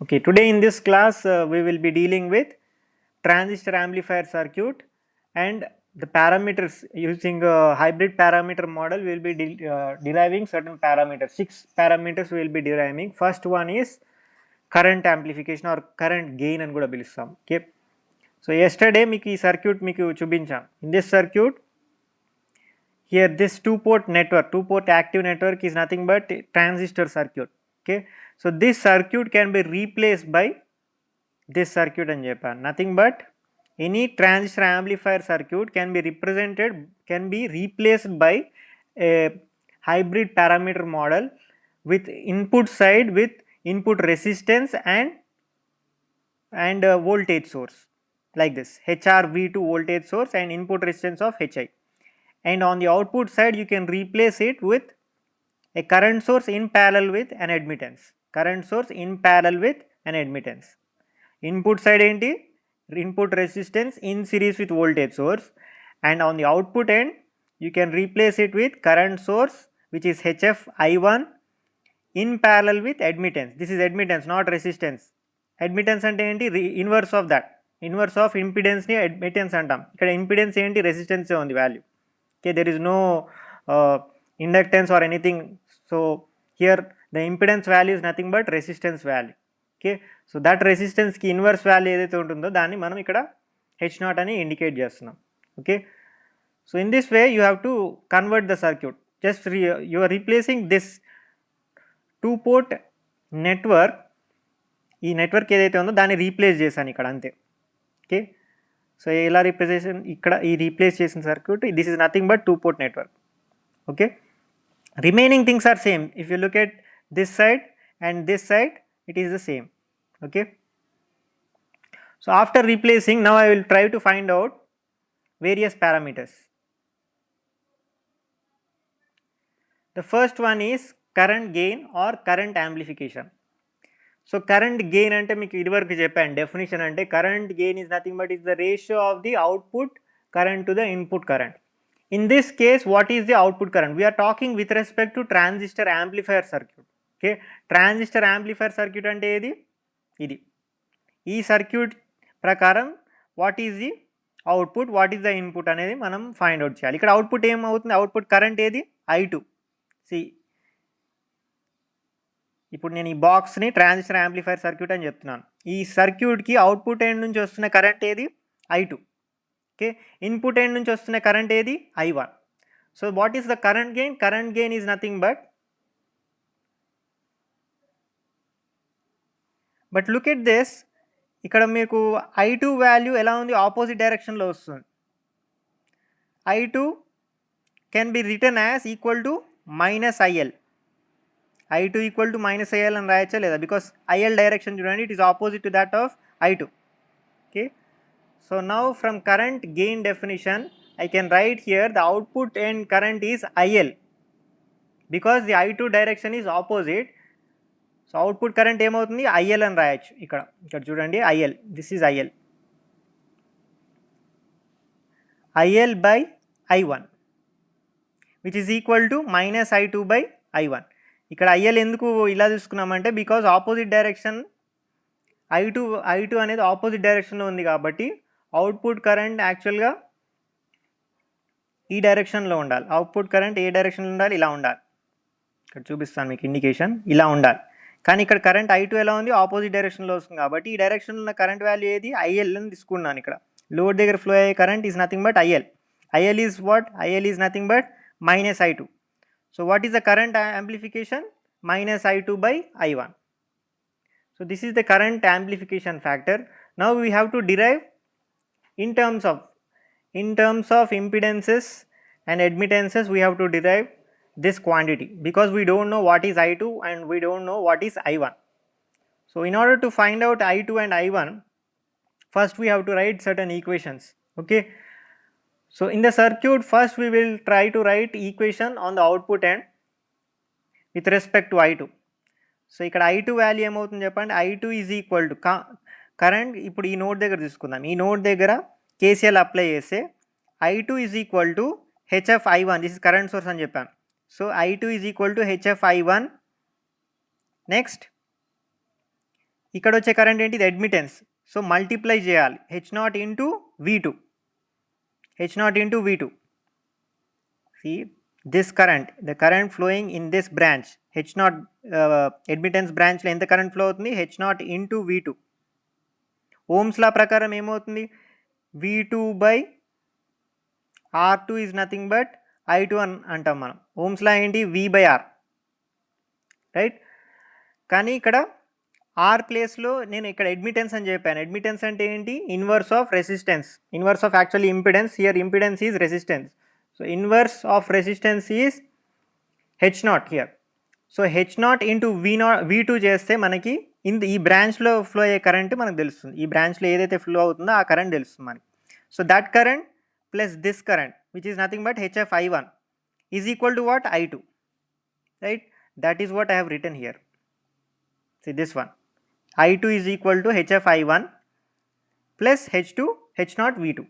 Okay, today in this class we will be dealing with transistor amplifier circuit and the parameters using a hybrid parameter model. We will be deriving certain parameters. 6 parameters we will be deriving. First one is current amplification or current gain and kuda pilustam. Okay. So yesterday meeku ee circuit meeku chubincham. In this circuit, here this two port active network is nothing but transistor circuit. Okay. So this circuit can be replaced by this circuit and Japan. Nothing but any transistor amplifier circuit can be replaced by a hybrid parameter model with input side with input resistance and voltage source like this HRV2 voltage source and input resistance of HI, and on the output side you can replace it with a current source in parallel with an admittance. Input side enti input resistance in series with voltage source, and on the output end you can replace it with current source which is HF I1 in parallel with admittance. This is admittance, not resistance. Admittance ante enti inverse of that, inverse of impedance ni admittance antam. Ikkada impedance enti resistance on the value. Okay, there is no inductance or anything. So here the impedance value is nothing but resistance value. Okay, so that resistance ki inverse value edaithe untundo danni manam ikkada H0 ani indicate chestunnam. Okay, so in this way you have to convert the circuit. Just you are replacing this two port network, ఈ network ఏదైతే ఉందో దాన్ని replace చేశాను ఇక్కడ అంతే. Okay, so ఎలా రీప్లేసేషన్ ఇక్కడ ఈ రీప్లేస్ చేసిన circuit this is nothing but two port network. Okay, remaining things are same. If you look at this side and this side, it is the same. Okay, so after replacing, now I will try to find out various parameters. The first one is current gain or current amplification. So current gain ante meeku idivaraku cheppanu definition ante current gain is nothing but is the ratio of the output current to the input current. In this case, what is the output current? We are talking with respect to transistor amplifier circuit. Okay, transistor amplifier circuit ante edi idi ee circuit prakaram what is the output, what is the input anedi manam find out cheyali. Ikkada output em avutundi, output current edi I2. See, ఇప్పుడు నేను ఈ బాక్స్ని transistor amplifier circuit అని చెప్తున్నాను. ఈ సర్క్యూట్కి output end నుంచి వస్తున్న current ఏది I2. ఓకే, ఇన్పుట్ ఎండ్ నుంచి వస్తున్న కరెంట్ ఏది I1. So what is the current gain? Current gain is nothing but look at this. ఇక్కడ మీకు I2 వాల్యూ ఎలా ఉంది? ఆపోజిట్ డైరెక్షన్లో వస్తుంది. I2 can be return as equal to -IL. I2 equal to -IL and రాయచ్చా లేదా? because IL direction చూడండి, it is opposite to that of I2. Okay, so now from current gain definition I can write here the output end current is IL because the I2 direction is opposite. So output current ఏమవుతుంది? IL అని రాయచ్చు. ఇక్కడ చూడండి IL, this is IL by I1 which is equal to -I2 by I1. ఇక్కడ IL ఎందుకు ఇలా తీసుకున్నామంటే because opposite direction I2 అనేది ఆపోజిట్ డైరెక్షన్లో ఉంది కాబట్టి అవుట్పుట్ కరెంట్ యాక్చువల్గా ఈ డైరెక్షన్లో ఉండాలి. అవుట్పుట్ కరెంట్ ఏ డైరెక్షన్లో ఉండాలి? ఇలా ఉండాలి. ఇక్కడ చూపిస్తాను మీకు ఇండికేషన్, ఇలా ఉండాలి. కానీ ఇక్కడ కరెంట్ I2 ఎలా ఉంది? ఆపోజిట్ డైరెక్షన్లో వస్తుంది కాబట్టి ఈ డైరెక్షన్లో ఉన్న కరెంట్ వాల్యూ ఏది? IL అని తీసుకున్నాను. ఇక్కడ లోడ్ దగ్గర ఫ్లో అయ్యే current is nothing but IL is what? IL is nothing but -I2. So what is the current amplification? -I2 by I1. So this is the current amplification factor. Now we have to derive in terms of impedances and admittances. We have to derive this quantity because we don't know what is I2 and we don't know what is I1. So in order to find out I2 and I1, first we have to write certain equations. Okay, so in the circuit first we will try to write equation on the output end with respect to I2. So ఇక్కడ I2 value ఏమవుతుంది చెప్పండి? I2 is equal to current. ఇప్పుడు ఈ node దగ్గర తీసుకుందాం. ఈ node దగ్గర KCL apply చేస్తే I2 is equal to HF I1. This is current source అని చెప్పాను. So I2 is equal to HF I1. Next ఇక్కడ వచ్చే కరెంట్ ఏంటి, ఇది అడ్మిటెన్స్. సో మల్టిప్లై చేయాలి H0 into V2. H0 into V2. See this current, the current flowing in this branch H0 admittance branch లో ఎంత current flow అవుతుంది, H0 into V2. Ohm's లా ప్రకారం ఏమవుతుంది, V2 by R2 is nothing but I2 అని అంటాం మనం. Ohm's లా ఏంటి, V by R, right. కానీ ఇక్కడ ఆర్ ప్లేస్లో నేను ఇక్కడ అడ్మిటెన్స్ అని చెప్పాను. అడ్మిటెన్స్ అంటే ఏంటి, inverse of resistance, inverse of actually impedance. Here impedance is resistance. So inverse of resistance is H0 here. So H0 into V2 చేస్తే మనకి ఈ బ్రాంచ్లో ఫ్లో అయ్యే కరెంట్ మనకు తెలుస్తుంది. ఈ బ్రాంచ్లో ఏదైతే ఫ్లో అవుతుందో ఆ కరెంట్ తెలుస్తుంది మనకి. So that current plus this current which is nothing but HF I1 is equal to what, I2, right. That is what I have return here. See this one, I2 is equal to HF I1 plus H0 V2.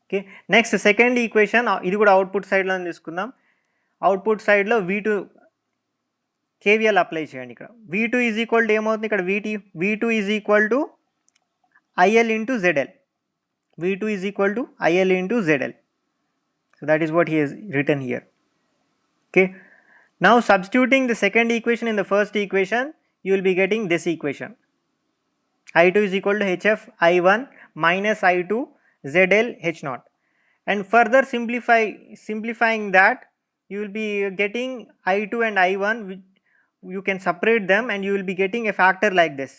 Okay, next second equation, ఇది కూడా output సైడ్లో తీసుకుందాం. Output సైడ్లో V2 KVL apply చేయండి. ఇక్కడ V2 is equal to ఏమవుతుంది, ఇక్కడ V2 is equal to IL into ZL. V2 is equal to IL into ZL. So that is what he has written here. Okay, now substituting the second equation in the first equation, you will be getting this equation. I2 is equal to HF I1 minus I2 ZL H0. And further simplifying that, you will be getting I2 and I1, you can separate them and you will be getting a factor like this.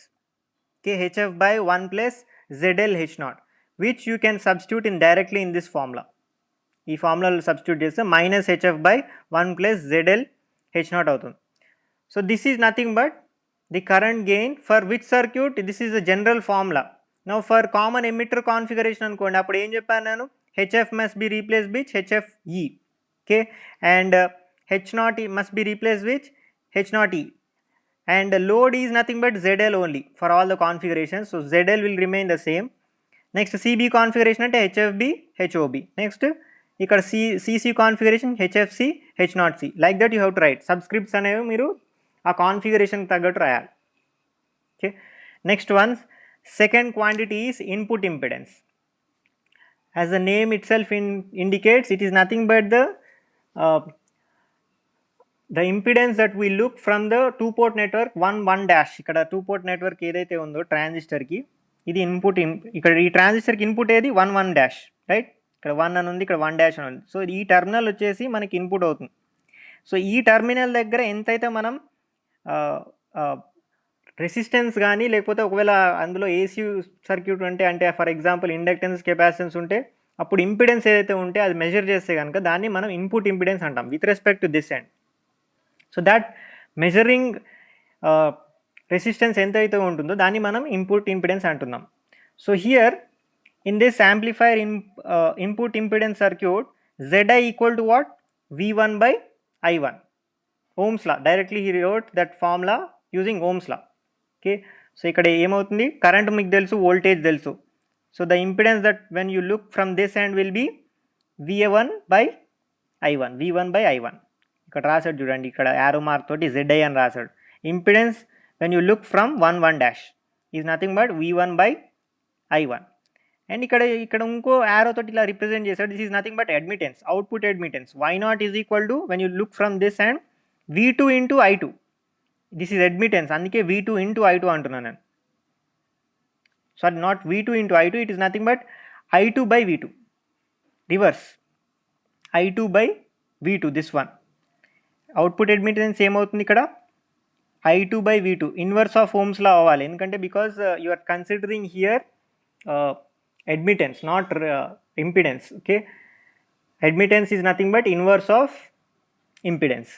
Okay, HF by 1 plus ZL H0, which you can substitute in directly in this formula. ఈ ఫార్ములాలో substitute చేస్తే minus HF by 1 plus ZL H0 అవుతుంది. So this is nothing but the current gain for which circuit, this is a general formula. Now for common emitter configuration అనుకోండి, అప్పుడు ఏం చెప్పాను నేను, HF must be replaced with HFE, okay, and H0 must be replaced with H0E, and load is nothing but ZL only for all the configurations. So ZL will remain the same. Next CB configuration అంటే HFB HOB. Next ఇక్కడ CC configuration HFC H0C. Like that you have to write. Subscripts అనేవి మీరు ఆ configuration తగ్గట్టు రాయాలి. Okay, next one, second quantity is input impedance. As the name it self indicates, it is nothing but the impedance that we look from the 2-port network 1 dash. ఇక్కడ 2-port network ఏదైతే ఉందో ట్రాన్సిస్టర్కి, ఇది input. ఇక్కడ ఈ ట్రాన్సిస్టర్కి input ఏది 1 dash, right. ఇక్కడ 1 అని ఉంది, ఇక్కడ 1 డాష్ అని ఉంది. సో ఈ టర్మినల్ వచ్చేసి మనకి ఇన్పుట్ అవుతుంది. సో ఈ టర్మినల్ దగ్గర ఎంతైతే మనం రెసిస్టెన్స్ కానీ లేకపోతే ఒకవేళ అందులో ఏసీ సర్క్యూట్ అంటే ఫర్ ఎగ్జాంపుల్ ఇండక్టెన్స్ కెపాసిటెన్స్ ఉంటే, అప్పుడు ఇంపిడెన్స్ ఏదైతే ఉంటే అది మెజర్ చేస్తే కనుక దాన్ని మనం ఇన్పుట్ ఇంపిడెన్స్ అంటాం with respect to this end. So that measuring resistance ఎంతైతే ఉంటుందో దాన్ని మనం ఇన్పుట్ ఇంపిడెన్స్ అంటున్నాం. So here in this amplifier input impedance circuit, ZI equal to what, V1 by I1. Ohm's law, directly he wrote that formula using Ohm's law. Okay, so ikkada ఏమవుతుంది, current మీకు తెలుసు, voltage తెలుసు. So the impedance that when you look from this end will be V1 by I1. V1 by I1 ఇక్కడ రాశాడు చూడండి, ఇక్కడ arrow mark తోటి ZI అని రాశాడు. Impedance when you look from 1 dash is nothing but V1 by I1. And ఇక్కడ ఇంకో arrow తోటి ఇలా రిప్రజెంట్ చేశాడు, this is nothing but admittance, output admittance. Y0 is equal to when you look from this and V2 into I2. This is admittance, అందుకే V2 into I2 అంటున్నాను నేను. Sorry, not V2 into I2, it is nothing but I2 by V2. Reverse, I2 by V2, this one. Output admittance ఏమవుతుంది ఇక్కడ, I2 by V2. Inverse of Ohm's law అవ్వాలి, ఎందుకంటే because you are considering here admittance, not impedance. Okay, admittance is nothing but inverse of impedance.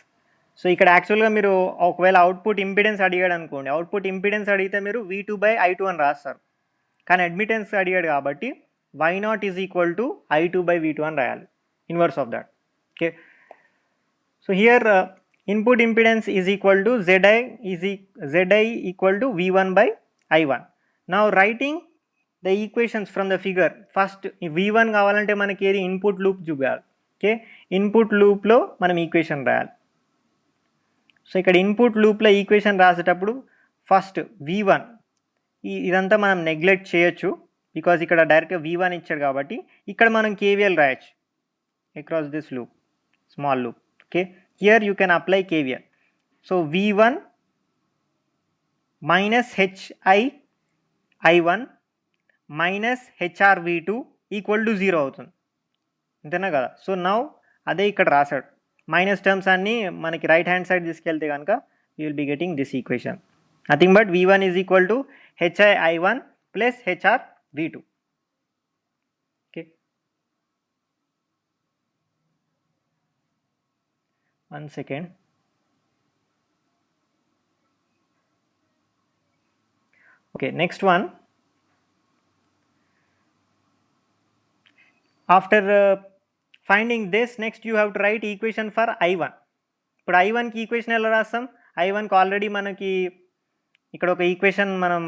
So ఇక్కడ యాక్చువల్గా మీరు ఒకవేళ output impedance అడిగాడు అనుకోండి, అవుట్పుట్ ఇంపిడెన్స్ అడిగితే మీరు V2 by I2 అని రాస్తారు. కానీ అడ్మిటెన్స్ అడిగాడు కాబట్టి Y0 is equal to I2 by V2 అని రాయాలి, inverse of that. Okay, so here input impedance is equal to ZI equal to V1 by I1. Now writing the equations from the figure, first V1 కావాలంటే మనకి ఏది, input loop చూపించాలి. Okay, input లూప్లో మనం equation రాయాలి. So ఇక్కడ input లూప్లో equation రాసేటప్పుడు ఫస్ట్ V1 ఇదంతా మనం నెగ్లెక్ట్ చేయొచ్చు బికాజ్ ఇక్కడ డైరెక్ట్గా V1 ఇచ్చాడు కాబట్టి ఇక్కడ మనం KVL రాయొచ్చు across this loop, small loop. Okay, here you can apply KVL. So V1 minus HI I1 minus HR V2 equal to 0 అవుతుంది అంతేనా కదా. సో నౌ అదే ఇక్కడ రాశాడు మైనస్ టర్మ్స్ అన్నీ మనకి రైట్ హ్యాండ్ సైడ్ తీసుకెళ్తే కనుక you will be getting this equation nothing but V1 is equal to HI I1 plus HR V2. Okay, one second. Okay, next one. After finding this, next you have to write equation for I1. ఇప్పుడు I1కి equation ఎలా రాస్తాం? I1కి already మనకి ఇక్కడ ఒక equation మనం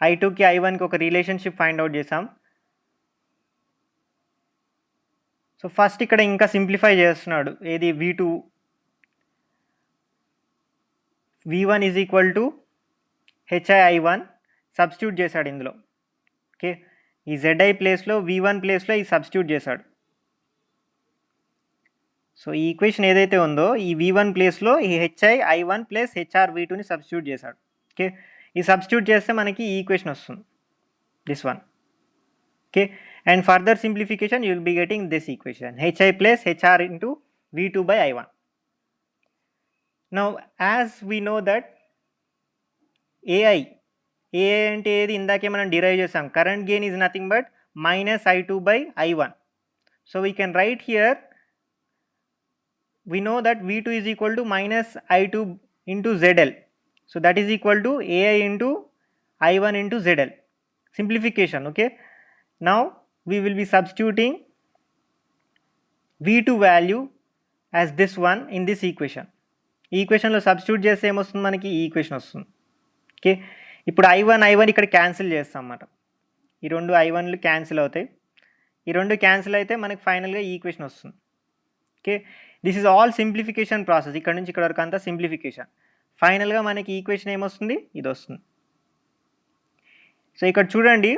I2కి I1కి ఒక relationship find out చేసాం. So first ఇక్కడ ఇంకా సింప్లిఫై చేస్తున్నాడు ఏది V1 is equal to HI I1 substitute చేశాడు ఇందులో. ఓకే, ఈ ZI ప్లేస్లో V1 ప్లేస్లో ఈ సబ్స్టిట్యూట్ చేశాడు. సో ఈ ఈక్వేషన్ ఏదైతే ఉందో ఈ V1 ప్లేస్లో ఈ HI I1 ప్లస్ HR V2ని సబ్స్టిట్యూట్ చేశాడు. ఓకే, ఈ సబ్స్టిట్యూట్ చేస్తే మనకి ఈ ఈక్వేషన్ వస్తుంది, this one. Okay, and further simplification you will be getting this equation HI plus HR into V2 by I1. Now as we know that AI అంటే ఏది ఇందాకే మనం డిరైవ్ చేసాం, current gain is nothing but minus I2 by I1. So we can write here we know that V2 is equal to minus I2 into ZL. So that is equal to AI into I1 into ZL. Simplification, okay. Now we will be substituting V2 value as this one in this equation. ఈ ఈక్వేషన్లో substitute చేస్తే ఏమొస్తుంది మనకి ఈ equation వస్తుంది. Okay, ఇప్పుడు I1 ఇక్కడ cancel చేస్తాం అన్నమాట. ఈ రెండు I1లు క్యాన్సిల్ అవుతాయి, ఈ రెండు క్యాన్సిల్ అయితే మనకి ఫైనల్గా ఈ ఈక్వేషన్ వస్తుంది. Okay, this is all simplification process. ఇక్కడ నుంచి ఇక్కడ వరకు అంతా సింప్లిఫికేషన్. ఫైనల్గా మనకి ఈక్వేషన్ ఏమొస్తుంది, ఇది వస్తుంది. సో ఇక్కడ చూడండి,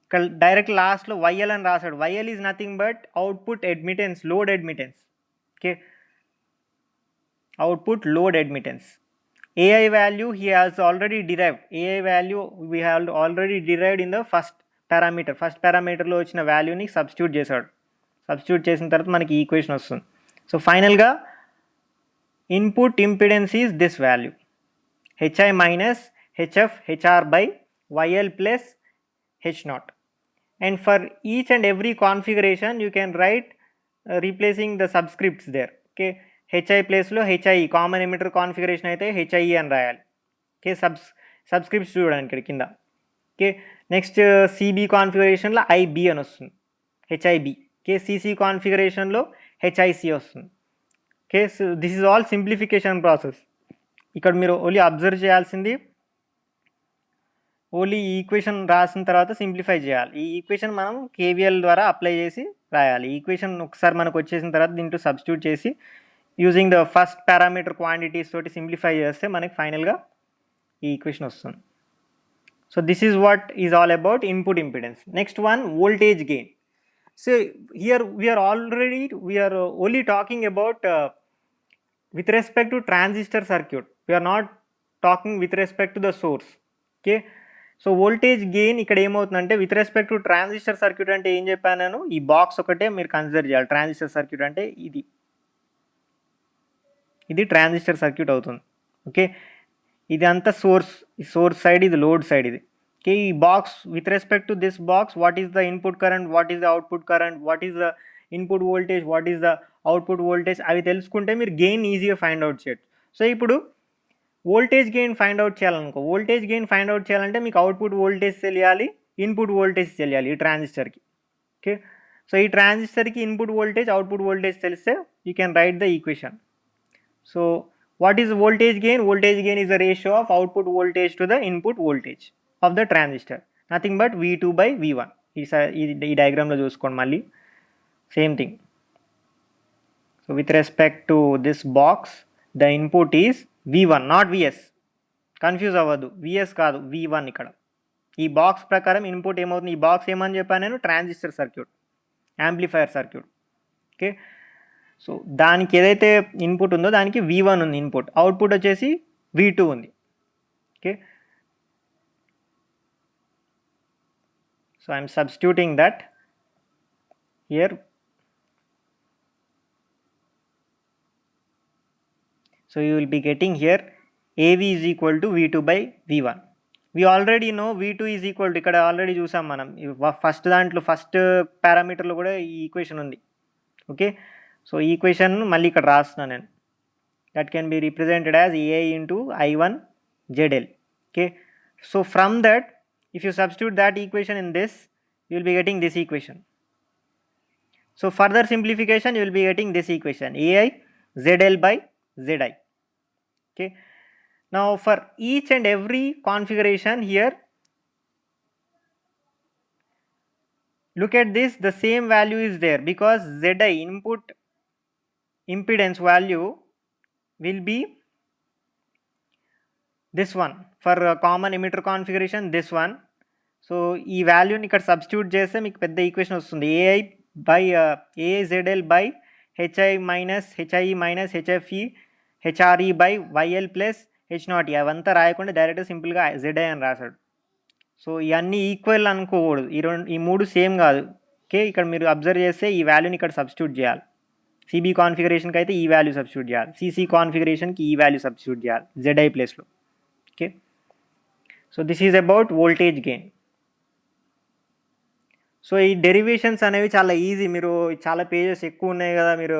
ఇక్కడ డైరెక్ట్ లాస్ట్లో YL అని రాశాడు. YL is nothing but output admittance, load admittance. Okay, output load admittance. AI value he has already derived. AI value we have already derived in the first parameter. First పారామీటర్లో వచ్చిన వాల్యూని substitute చేశాడు. Substitute చేసిన తర్వాత మనకి equation వస్తుంది. So ఫైనల్గా input impedance is this value HI minus HF HR by YL plus H0. And for each and every configuration you can write replacing the subscripts there. Okay, HI ప్లేస్లో HI common emitter configuration అయితే HIE అని రాయాలి. Okay, subscripts చూడండి ఇక్కడ కింద. Okay, next CB కాన్ఫిగరేషన్లో IB అని వస్తుంది, HIB. Okay, CC కాన్ఫిగరేషన్లో HIC వస్తుంది. Okay, so this is all simplification process. ఇక్కడ మీరు ఓన్లీ అబ్జర్వ్ చేయాల్సింది ఓన్లీ ఈ ఈక్వేషన్ రాసిన తర్వాత సింప్లిఫై చేయాలి. ఈ ఈక్వేషన్ మనం KVL ద్వారా అప్లై చేసి రాయాలి. ఈ ఈక్వేషన్ ఒకసారి మనకు వచ్చేసిన తర్వాత దీంట్లో సబ్స్టిట్యూట్ చేసి using the first parameter quantities తోటి సింప్లిఫై చేస్తే మనకి ఫైనల్గా ఈ ఈక్వేషన్ వస్తుంది. So this is what is all about input impedance. Next one, voltage gain. So here we're only talking about with respect to transistor circuit. We are not talking with respect to the source. Okay, so voltage gain ఇక్కడ ఏమవుతుందంటే with respect to transistor circuit అంటే ఏం చెప్పాను నేను, ఈ box ఒకటే మీరు consider చేయాలి. ట్రాన్సిస్టర్ సర్క్యూట్ అంటే ఇది ట్రాన్సిస్టర్ సర్క్యూట్ అవుతుంది. ఓకే, ఇది అంతా సోర్స్ సైడ్, ఇది లోడ్ సైడ్. ఇది ఓకే, ఈ box with respect to this box what is the input current, what is the output current, what is the input voltage, what is the output voltage, అవి తెలుసుకుంటే మీరు gain ఈజీగా find out చేయొచ్చు. So ఇప్పుడు voltage gain find out చేయాలనుకో, voltage gain find out చేయాలంటే మీకు output voltage తెలియాలి, ఇన్పుట్ వోల్టేజ్ తెలియాలి ఈ ట్రాన్సిస్టర్కి. ఓకే, సో ఈ ట్రాన్సిస్టర్కి ఇన్పుట్ వోల్టేజ్, అవుట్పుట్ వోల్టేజ్ తెలిస్తే you can write the equation. So what is voltage gain? Voltage gain is the ratio of output voltage to the input voltage of the transistor, nothing but V2 by V1. ఈ డయాగ్రామ్లో చూసుకోండి మళ్ళీ same thing. So with respect to this box the input is V1 not Vs. Confuse అవ్వద్దు, VS కాదు V1 ఇక్కడ. ఈ box ప్రకారం input ఏమవుతుంది, ఈ బాక్స్ ఏమని చెప్పాను నేను, transistor circuit, amplifier circuit. Okay, so దానికి ఏదైతే ఇన్పుట్ ఉందో దానికి V1 ఉంది ఇన్పుట్, అవుట్పుట్ వచ్చేసి V2 ఉంది. Okay, so I'm substituting that here. So you will be getting here AV is equal to V2 by V1. We already know V2 is equal to, ఇక్కడ already చూసాం మనం first దాంట్లో first పారామీటర్లో కూడా ఈ equation ఉంది. Okay, so ఈ equation మళ్ళీ ఇక్కడ రాస్తున్నాను నేను. That can be represented as AI into I1 ZL. Okay, so from that if you substitute that equation in this, you will be getting this equation. So further simplification, you will be getting this equation, AI ZL by ZI. Okay, now for each and every configuration here, look at this, the same value is there because ZI input impedance value will be this one. For common emitter configuration, this one. So ఈ వాల్యూని ఇక్కడ substitute చేస్తే మీకు పెద్ద equation వస్తుంది, AI by AI ZL by HI minus HIE minus HFE HRE by YL plus H0E. అవంతా రాయకుండా డైరెక్ట్గా సింపుల్గా ZI అని రాశాడు. సో ఇవన్నీ ఈక్వల్ అనుకోకూడదు, ఈ మూడు సేమ్ కాదు. ఓకే, ఇక్కడ మీరు అబ్జర్వ్ చేస్తే ఈ వాల్యూని ఇక్కడ సబ్స్టిట్యూట్ చేయాలి. సిబి కాన్ఫిగరేషన్కి అయితే ఈ వాల్యూ సబ్స్టిట్యూట్ చేయాలి, సిసి కాన్ఫిగరేషన్కి ఈ వాల్యూ సబ్స్టిట్యూట్ చేయాలి ZI ప్లేస్లో. Okay, so this is about voltage gain. So ఈ డెరివేషన్స్ అనేవి చాలా ఈజీ, మీరు చాలా పేజెస్ ఎక్కువ ఉన్నాయి కదా, మీరు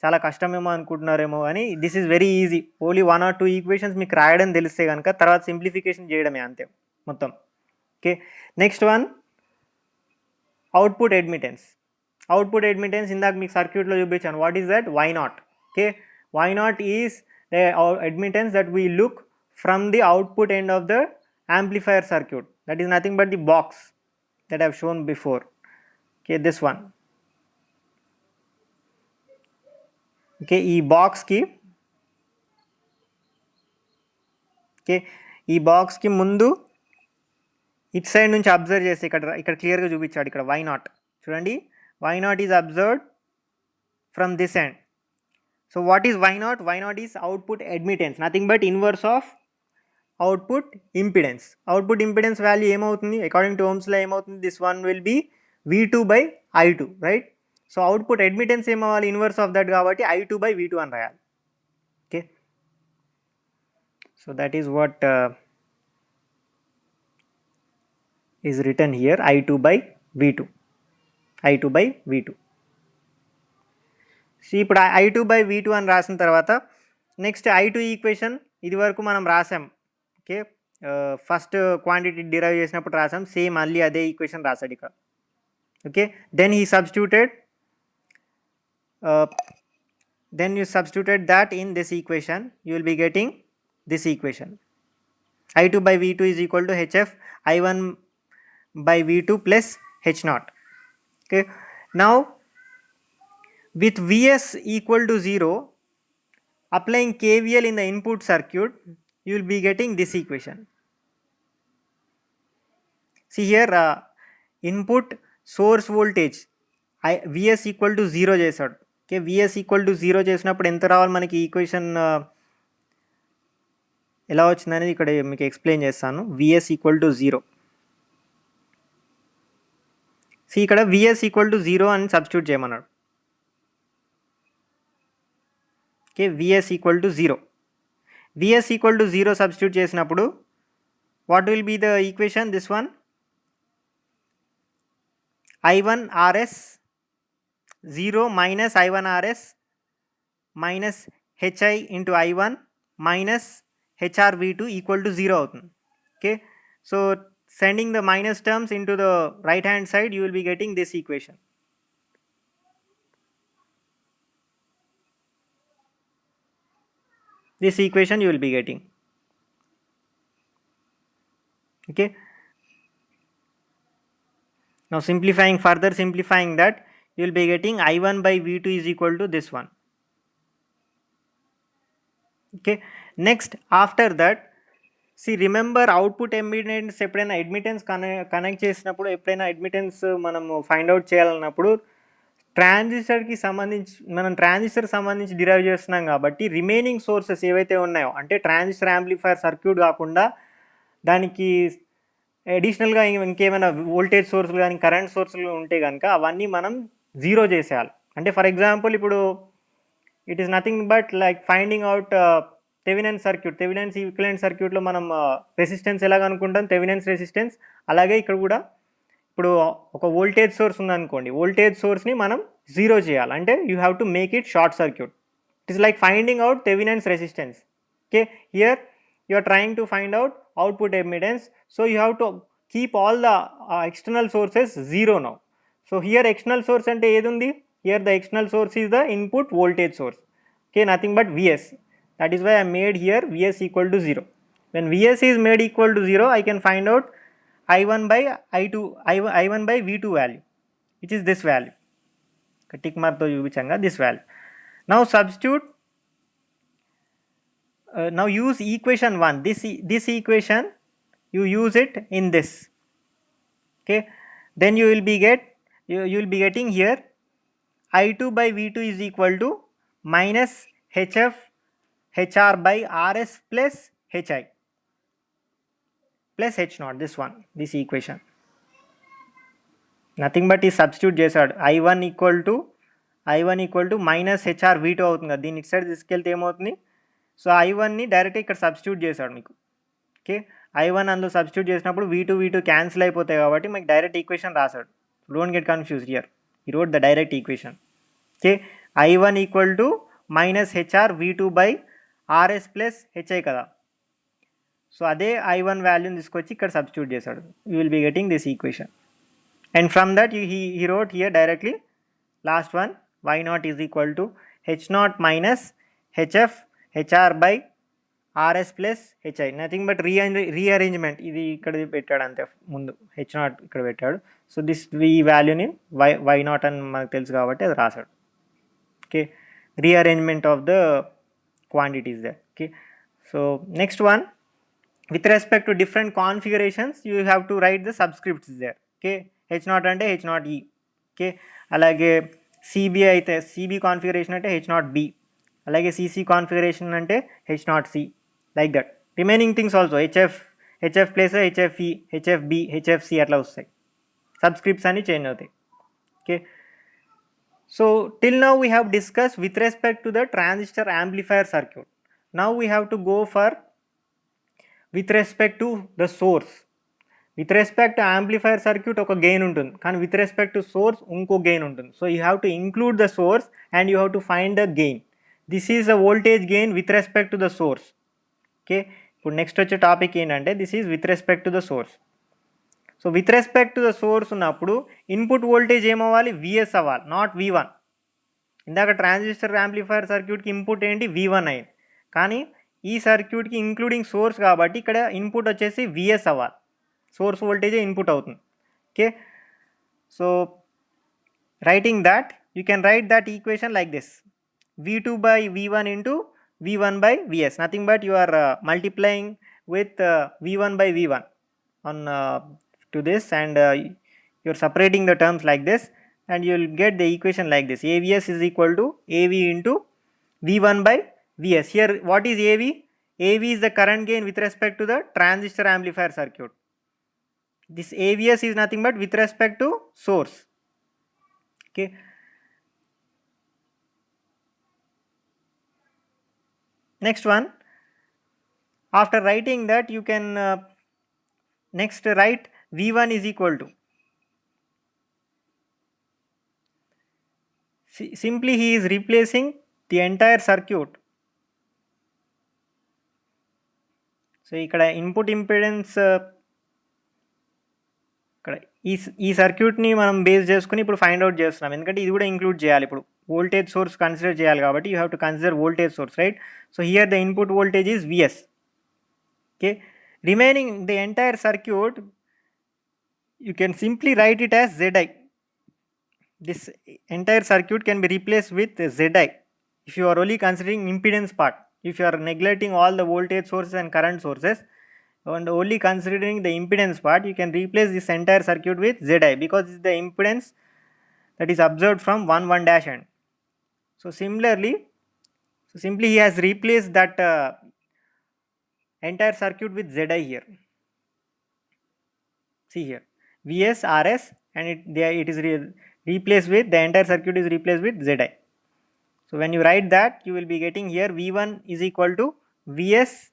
చాలా కష్టమేమో అనుకుంటున్నారేమో అని, this is very easy. Only 1 or 2 equations మీకు రాయడం తెలిస్తే కనుక తర్వాత సింప్లిఫికేషన్ చేయడమే అంతే మొత్తం. Okay, next one output admittance. Output admittance ఇందాక మీకు సర్క్యూట్లో చూపించాను, what is that, Y0. Okay, Y0 is the admittance that we look from the output end of the amplifier circuit. That is nothing but the box that I have shown before. Okay, this one. Okay, ఈ బాక్స్కి ఈ బాక్స్కి ముందు it side నుంచి observe చేస్తే ఇక్కడ క్లియర్గా చూపించాడు, ఇక్కడ Y0 చూడండి, Y0 is observed from this end. So what is Y0? Y0 is output admittance, nothing but inverse of output impedance. Output impedance value ఏమవుతుంది అకార్డింగ్ టు ఓమ్స్లో ఏమవుతుంది, this one will be V2 by I2, right. So output admittance ఏమవ్వాలి, inverse of that కాబట్టి I2 by V2 అని రాయాలి. Okay, so that is what is return here, I2 by V2, I2 by V2. So ఇప్పుడు I2 by V2 అని రాసిన తర్వాత next I2 equation ఇది వరకు మనం రాసాం. ఓకే, ఫస్ట్ క్వాంటిటీ డిరైవ్ చేసినప్పుడు రాసాం, సేమ్ మళ్ళీ అదే ఈక్వేషన్ రాసాడు ఇక్కడ. Okay, then you substituted that in this equation, you will be getting this equation, I2 by V2 is equal to HF I1 by V2 plus H0. Okay, now with Vs equal to 0, applying KVL in the input circuit, you will be getting this equation. See here, input source voltage Vs equal to 0 చేసాడు. Okay, Vs equal to 0 చేసినప్పుడు ఎంత రావాలి మనకి equation, ఎలా వచ్చిందనేది ఇక్కడ మీకు explain చేస్తాను. Vs equal to 0, see ఇక్కడ Vs equal to 0 అని సబ్స్టిట్యూట్ చేయమన్నాడు. Okay, Vs equal to 0, Vs equal to 0 substitute చేసినప్పుడు what will be the equation, this one, I1 RS 0 minus I1 RS minus HI into I1 minus HR V2 equal to 0 అవుతుంది. Okay, so sending the minus terms into the right hand side, you will be getting this equation. This equation you will be getting. Okay, now further simplifying that, you will be getting I1 by V2 is equal to this one. Okay, next after that see remember output emittance ఎప్పుడైనా admittance connect చేసినప్పుడు ఎప్పుడైనా admittance మనము find out చేయాలన్నప్పుడు ట్రాన్సిస్టర్కి సంబంధించి మనం transistor సంబంధించి derive చేస్తున్నాం కాబట్టి remaining sources ఏవైతే ఉన్నాయో అంటే ట్రాన్సిస్టర్ యాంప్లిఫైర్ సర్క్యూట్ కాకుండా దానికి అడిషనల్గా ఇంకేమైనా వోల్టేజ్ సోర్సులు కానీ కరెంట్ సోర్సులు ఉంటే కనుక అవన్నీ మనం జీరో చేసేయాలి. అంటే ఫర్ ఎగ్జాంపుల్ ఇప్పుడు it is nothing but like finding out Thevenin circuit, Thevenin's equivalent సర్క్యూట్లో మనం రెసిస్టెన్స్ ఎలాగ అనుకుంటాం, థెవెనిన్స్ రెసిస్టెన్స్. అలాగే ఇక్కడ కూడా ఇప్పుడు ఒక వోల్టేజ్ సోర్స్ ఉందనుకోండి, వోల్టేజ్ సోర్స్ని మనం జీరో చేయాలి. అంటే you have to make it short circuit. It is like finding out Thevenin's resistance. Okay, here you are trying to find out output impedance, so you have to keep all the external sources zero now. So here external source ante edi undi, here the external source is the input voltage source. Okay, nothing but Vs. That is why I made here Vs equal to 0. When Vs is made equal to 0, I can find out I1 by I2, I1 by V2 value, which is this value. Tick mark to chupichanga this value. Now substitute. Now use equation 1, this equation you use it in this. Okay, then you will be getting here I2 by V2 is equal to minus HF HR by RS plus HI plus H naught, this equation. Nothing but is substitute చేసాడు. I1 equal to minus HR V2 అవుతుంది కదా, దీన్ని ఇటు side తీసుకెళ్తే ఏమవుతుంది, so I1ని డైరెక్ట్గా ఇక్కడ substitute చేశాడు మీకు. ఓకే, I1 అందులో సబ్స్టిట్యూట్ చేసినప్పుడు V2 క్యాన్సిల్ అయిపోతాయి కాబట్టి మీకు డైరెక్ట్ ఈక్వేషన్ రాశాడు. Don't get confused here, he wrote the direct equation. Okay, I1 equal to minus HR V2 by RS plus HI కదా, సో అదే I1 వాల్యూని తీసుకొచ్చి ఇక్కడ సబ్స్టిట్యూట్ చేశాడు. You will be getting this equation. And from that he wrote here directly last one, Y0 is equal to H0 minus HF HR by RS plus HI, nothing but rearrangement. ఇది ఇక్కడ పెట్టాడు అంతే, ముందు H0 ఇక్కడ పెట్టాడు. So this ఈ వాల్యూని Y0 అని మనకు తెలుసు కాబట్టి అది రాశాడు. Okay, rearrangement of the quantities they. Okay, so next one, with respect to different configurations you have to write the subscripts there. Okay, H0 అంటే H0E. ఓకే, అలాగే సిబి అయితే సిబి కాన్ఫిగరేషన్ అంటే H0B, అలాగే సిసి కాన్ఫిగరేషన్ అంటే H0C, like that. Remaining things also HF place HFE, HFB, HFC అట్లా వస్తాయి, subscripts అన్ని change అవుతాయి. Okay, so till now we have discuss with respect to the transistor amplifier circuit. Now we have to go for with respect to the source. With respect to amplifier circuit ఒక gain ఉంటుంది, కానీ with respect to source ఇంకో gain ఉంటుంది. So you have to include the source and you have to find the gain. This is the voltage gain with respect to the source. Okay, ఇప్పుడు next వచ్చే topic ఏంటంటే this is with respect to the source. So with respect to the source ఉన్నప్పుడు input voltage ఏమవ్వాలి, Vs అవ్వాలి, not V1. ఇందాక transistor amplifier సర్క్యూట్కి input ఏంటి, V1 అయింది, కానీ ఈ సర్క్యూట్కి ఇంక్లూడింగ్ సోర్స్ కాబట్టి ఇక్కడ ఇన్పుట్ వచ్చేసి Vs అవ్వాలి, సోర్స్ వోల్టేజే ఇన్పుట్ అవుతుంది. Okay, so writing that you can write that equation like this, V2 by V1 into V1 by Vs, nothing but you are multiplying with V1 by V1 on to this, and you are separating the terms like this, and you will get the equation like this, AVS is equal to AV into V1 by Vs. Here what is AV? AV is the current gain with respect to the transistor amplifier circuit. This AVS is nothing but with respect to source. Okay, next one, after writing that you can next write V1 is equal to, simply he is replacing the entire circuit. So ఇక్కడ input impedance ఇక్కడ ఈ సర్క్యూట్ని మనం base చేసుకుని ఇప్పుడు find out చేస్తున్నాం, ఎందుకంటే ఇది కూడా ఇంక్లూడ్ చేయాలి. ఇప్పుడు వోల్టేజ్ సోర్స్ కన్సిడర్ చేయాలి కాబట్టి you have to consider voltage source, right? So here the input voltage is Vs. Okay, remaining the entire circuit you can simply write it as Zi. This entire circuit can be replaced with Zi if you are only considering impedance part. If you are neglecting all the voltage sources and current sources, and only considering the impedance part, you can replace this entire circuit with Zi because it's the impedance that is observed from 1 dash end. So similarly, simply he has replaced that entire circuit with Zi here. See here, Vs Rs, and it is replaced with, the entire circuit is replaced with Zi. So when you write that, you will be getting here V1 is equal to Vs,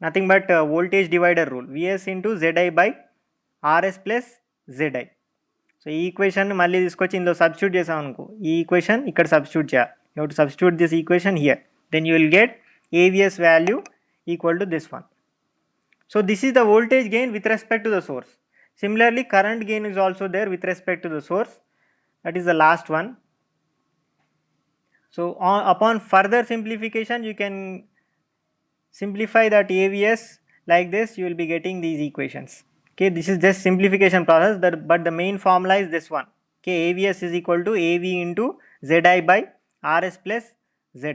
nothing but voltage divider rule, Vs into Zi by Rs plus Zi. So ఈ equation మళ్ళీ తీసుకొచ్చి ఇందులో substitute చేసాం అనుకో, ఈ equation ఇక్కడ substitute చేయాలి. You have to substitute this equation here, then you will get AVS value equal to this one. So this is the voltage gain with respect to the source. Similarly, current gain is also there with respect to the source, that is the last one. So upon further simplification, you can simplify that AVS like this, you will be getting these equations. Okay, this is just simplification process, but the main formula is this one. Okay, AVS is equal to AV into Zi by Rs plus Zi.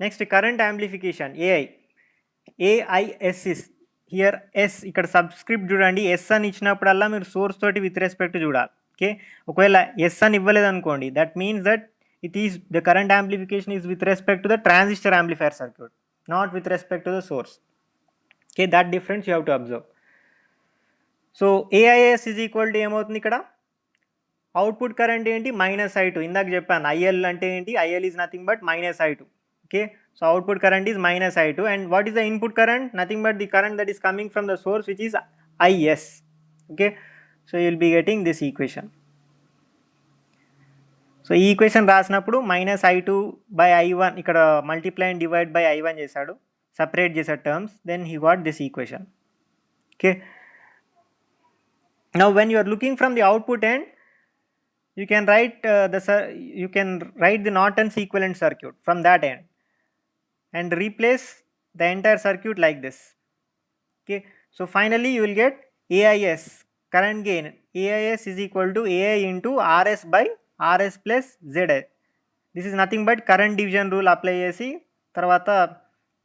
Next, current amplification AI. AIS is here S, ఇక్కడ subscript చూడండి, yes అని ఇచ్చినప్పుడల్లా మీరు source తోటి with respect చూడాలి. Okay, ఒకవేళ yes అని ఇవ్వలేదు అనుకోండి, that means that it is the current amplification is with respect to the transistor amplifier circuit, not with respect to the source. Okay, that difference you have to observe. So AIS is equal to ఏమవుతుంది ఇక్కడ, output current ఏంటి, -I2. ఇందాక చెప్పాను IL అంటే ఏంటి, IL is nothing but -I2. Okay, so output current is -I2, and what is the input current, nothing but the current that is coming from the source, which is IS. Okay, so you will be getting this equation. So ఈ equation రాసినప్పుడు -I2 by I1 ఇక్కడ multiply and divide by I1 చేశాడు, separate చేశాడు terms, then he got this equation. Okay, now when you are looking from the output end, you can write the Norton's equivalent circuit from that end and replace the entire circuit like this. Okay, so finally you will get AIS, current gain. AIS is equal to AI into Rs by Rs plus Zi. This is nothing but current division rule apply చేసి తర్వాత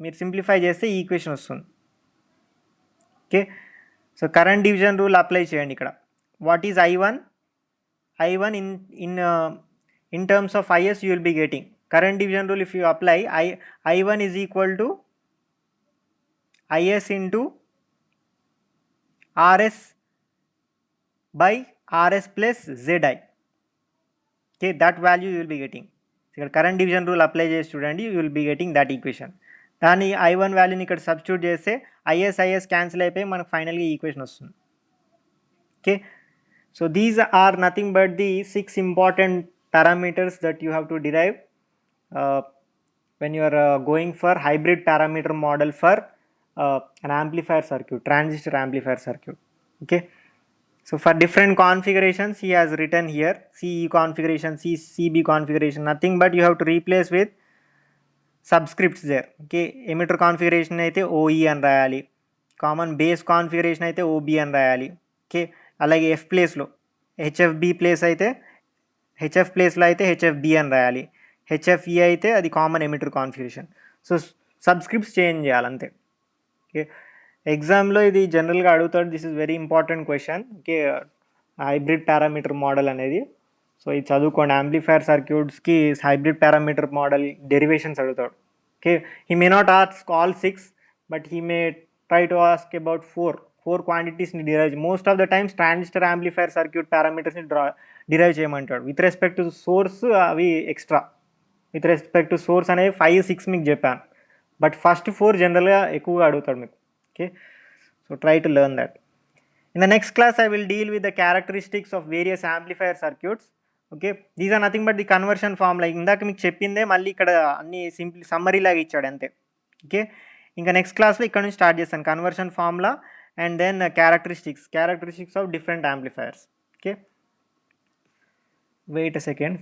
మీరు simplify చేస్తే ఈ equation వస్తుంది. Okay, so current division rule apply చేయండి ఇక్కడ. What is I1 in terms of IS you will be getting current division rule. If you apply, I1 is equal to IS into Rs by Rs plus Zi. Okay, that value you will be getting. ఇక్కడ current division rule apply చేసి చూడండి, you will be getting that equation. దాని I1 వాల్యూని ఇక్కడ substitute చేస్తే IS cancel అయిపోయి మనకు ఫైనల్గా ఈ ఈక్వేషన్ వస్తుంది. Okay, so these are nothing but the 6 important parameters that you have to derive when you are going for hybrid parameter model for an amplifier circuit, transistor amplifier circuit. Okay, so for different configurations he has written here, CE configuration, CB configuration, nothing but you have to replace with subscripts there. Okay, emitter configuration అయితే OE అని రాయాలి, common base configuration అయితే OB అని రాయాలి. Okay, అలాగే F ప్లేస్లో HFB place అయితే HF ప్లేస్లో అయితే HFB అని రాయాలి, HFE అయితే అది common emitter configuration. So subscripts change చేయాలి అంతే. ఓకే, ఎగ్జామ్లో ఇది జనరల్గా అడుగుతాడు, this is very important question. Okay, hybrid parameter model అనేది, సో ఇది చదువుకోండి. యాంప్లిఫైర్ సర్క్యూట్స్కి హైబ్రిడ్ పారామీటర్ మోడల్ డెరివేషన్స్ అడుగుతాడు. Okay, he may not ask all 6, but he may try to ask about 4 క్వాంటిటీస్ని derive. Most of the times transistor amplifier circuit పారామీటర్స్ని derive చేయమంటాడు. With respect to source అవి extra, with respect to source అనేవి 5, 6 మీకు చెప్పాను, but first 4 జనరల్గా ఎక్కువగా అడుగుతాడు మీకు. Okay, so try to learn that. In the next class I will deal with the characteristics of various amplifier circuits. Okay, these are nothing but the conversion formula. ఇందాక మీకు చెప్పిందే మళ్ళీ ఇక్కడ అన్ని సింపుల్ సమ్మరీ లాగా ఇచ్చాడు అంతే. ఓకే, ఇంకా నెక్స్ట్ క్లాస్లో ఇక్కడ నుంచి స్టార్ట్ చేస్తాను, conversion formula and then characteristics of different amplifiers. Okay, wait a second.